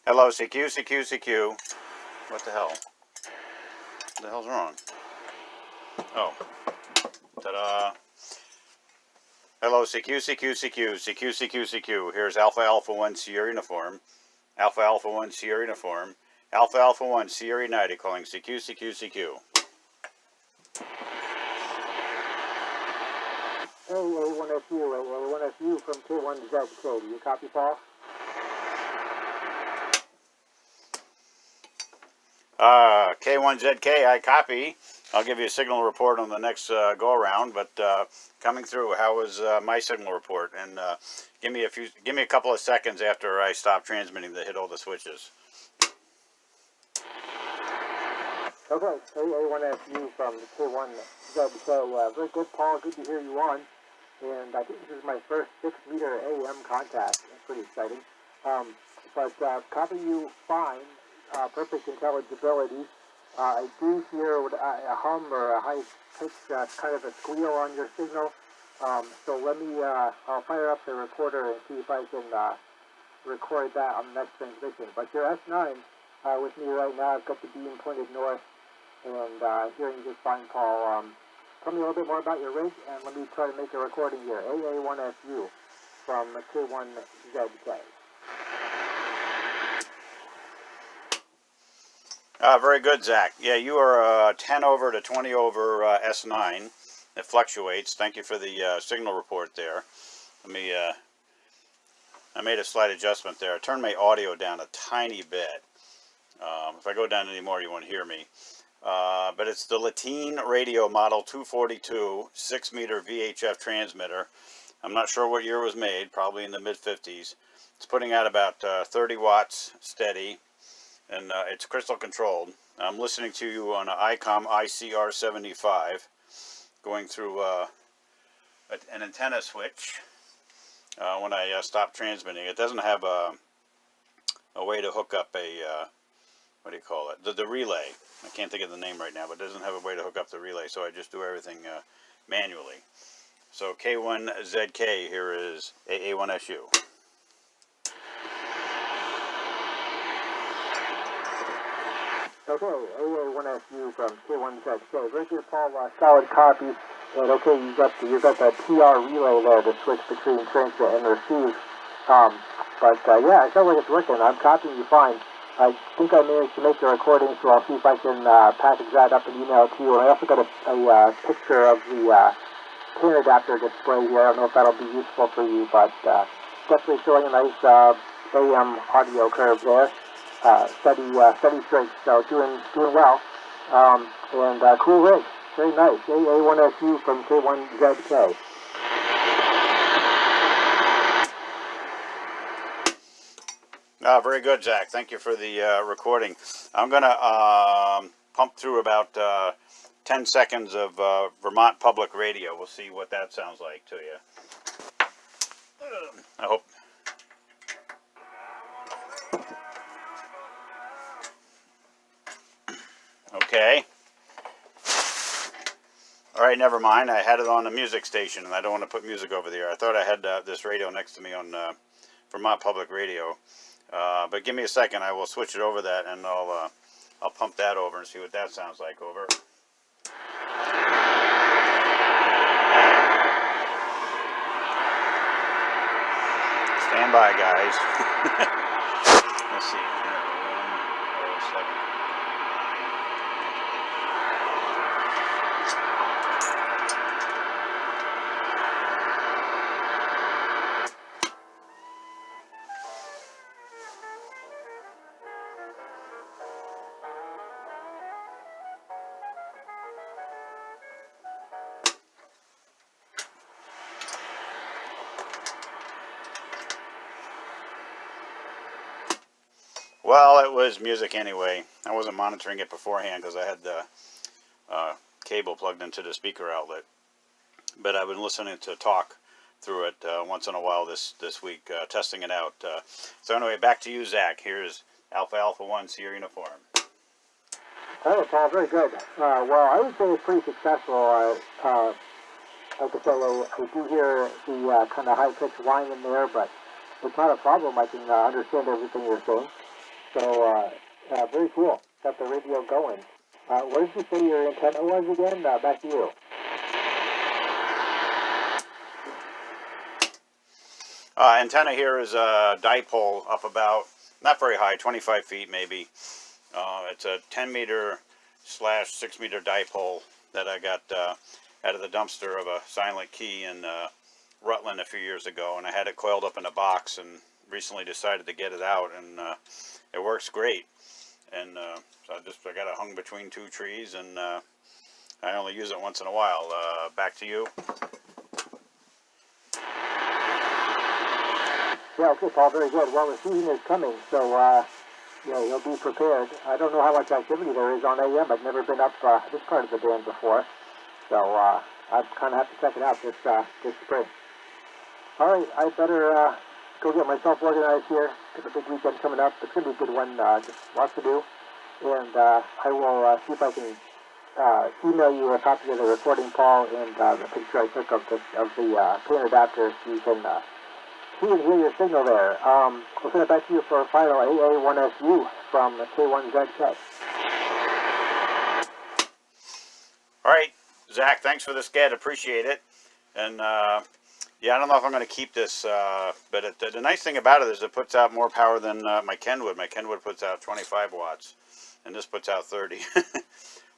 Hello, CQ, CQ, CQ. What the hell? What the hell's wrong? Oh. Ta-da. Hello, CQ, CQ, CQ, CQ, CQ, CQ. Here's Alpha Alpha 1 Sierra Uniform. Alpha Alpha 1 Sierra Uniform. Alpha Alpha 1 Sierra United calling CQ, CQ, CQ. Hey, A1SU from K1ZK. Do you copy, Paul? K1ZK, I copy. I'll give you a signal report on the next go-around, but coming through, how was my signal report? And give me a couple of seconds after I stop transmitting to hit all the switches. Okay, A1SU from K1ZK. Very good, Paul. Good to hear you on. And I think this is my first 6-meter AM contact. That's pretty exciting. But copy you fine. Perfect intelligibility. I do hear a hum or a high pitch, kind of a squeal on your signal. So let me, I'll fire up the recorder and see if I can record that on the next transmission. But your S9 with me right now, I've got the beam pointed north, and hearing just fine, Paul. Tell me a little bit more about your rig, and let me try to make a recording here. AA1SU from K1ZK. Very good, Zach. Yeah, you are 10 over to 20 over S9. It fluctuates. Thank you for the signal report there. Let me, I made a slight adjustment there. I turned my audio down a tiny bit. If I go down any more, you won't hear me. But it's the Lettine Radio Model 242 6-meter VHF transmitter. I'm not sure what year it was made, probably in the mid-50s. It's putting out about 30 watts steady. And it's crystal controlled. I'm listening to you on an Icom IC-R75 going through an antenna switch when I stop transmitting. It doesn't have a way to hook up a, what do you call it, the relay. I can't think of the name right now, but it doesn't have a way to hook up the relay, so I just do everything manually. So K1ZK here is AA1SU. Okay, AA1SU from K1ZK. Very good, Paul. Solid copy. And okay, you've got that TR relay there to switch between transmit and receive. Yeah, it sounds like it's working. I'm copying you fine. I think I managed to make the recording, so I'll see if I can package that up and email it to you. And I also got a picture of the pin adapter display here. I don't know if that'll be useful for you, but definitely showing a nice AM audio curve there. Steady straight, so doing well. And cool rig, very nice. AA1SU from K1ZK. Very good, Zach. Thank you for the recording. I'm going to pump through about 10 seconds of Vermont Public Radio. We'll see what that sounds like to you. I hope. Okay. All right, never mind. I had it on a music station, and I don't want to put music over the air. I thought I had this radio next to me on Vermont Public Radio. But give me a second. I will switch it over that, and I'll pump that over and see what that sounds like. Over. Stand by, guys. Let's see. 107. Well, it was music anyway. I wasn't monitoring it beforehand because I had the cable plugged into the speaker outlet. But I've been listening to talk through it once in a while this week, testing it out. So anyway, back to you, Zach. Here's Alpha Alpha 1 Sierra Uniform. Oh, Paul, very good. Well, I would say it's pretty successful. Like I said, I do hear the kind of high-pitched whine in there, but it's not a problem. I can understand everything you're saying. So, very cool. Got the radio going. What did you say your antenna was again? Back to you. Antenna here is a dipole up about, not very high, 25 feet maybe. It's a 10 meter / 6 meter dipole that I got out of the dumpster of a Silent Key in Rutland a few years ago, and I had it coiled up in a box and recently decided to get it out, and it works great. And so I got it hung between 2 trees, and I only use it once in a while. Back to you. Yeah, okay, Paul, very good. Well, the season is coming, so, you'll be prepared. I don't know how much activity there is on AM. I've never been up this part of the band before, so I kind of have to check it out this spring. All right, I better go get myself organized here. Got a big weekend coming up. It's going to be a good one, just lots to do. And I will see if I can email you a copy of the recording, Paul, and the picture I took of the pin adapter so you can see and hear your signal there. We'll send it back to you for a final AA1SU from K1ZK. All right, Zach, thanks for the sked. Appreciate it. And yeah, I don't know if I'm going to keep this, but the nice thing about it is it puts out more power than my Kenwood. My Kenwood puts out 25 watts, and this puts out 30.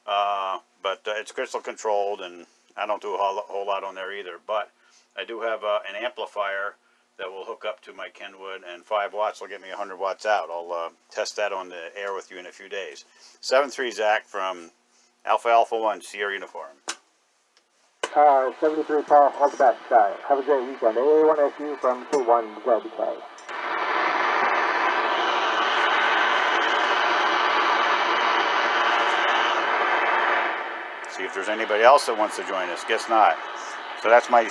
But it's crystal controlled, and I don't do a whole lot on there either. But I do have an amplifier that will hook up to my Kenwood, and 5 watts will get me 100 watts out. I'll test that on the air with you in a few days. 7-3 Zach from Alpha Alpha 1 Sierra Uniform. 73 Paul, all the best. Have a great weekend. AA1SU from K1ZK. See if there's anybody else that wants to join us. Guess not. So that's my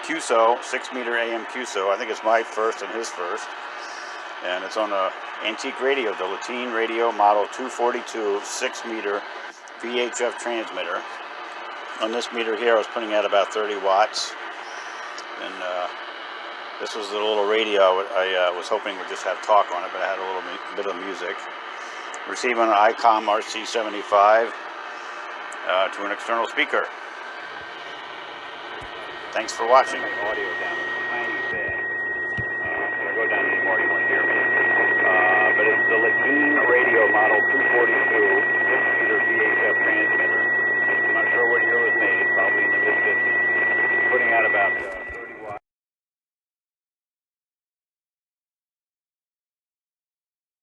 QSO, 6 meter AM QSO. I think it's my first and his first. And it's on a antique radio, the Lettine Model 242 6 meter VHF transmitter. On this meter here, I was putting out about 30 watts. And this was the little radio I was hoping would just have talk on it, but I had a little bit of music. Receiving an Icom IC-R75 to an external speaker. Thanks for watching. Audio down.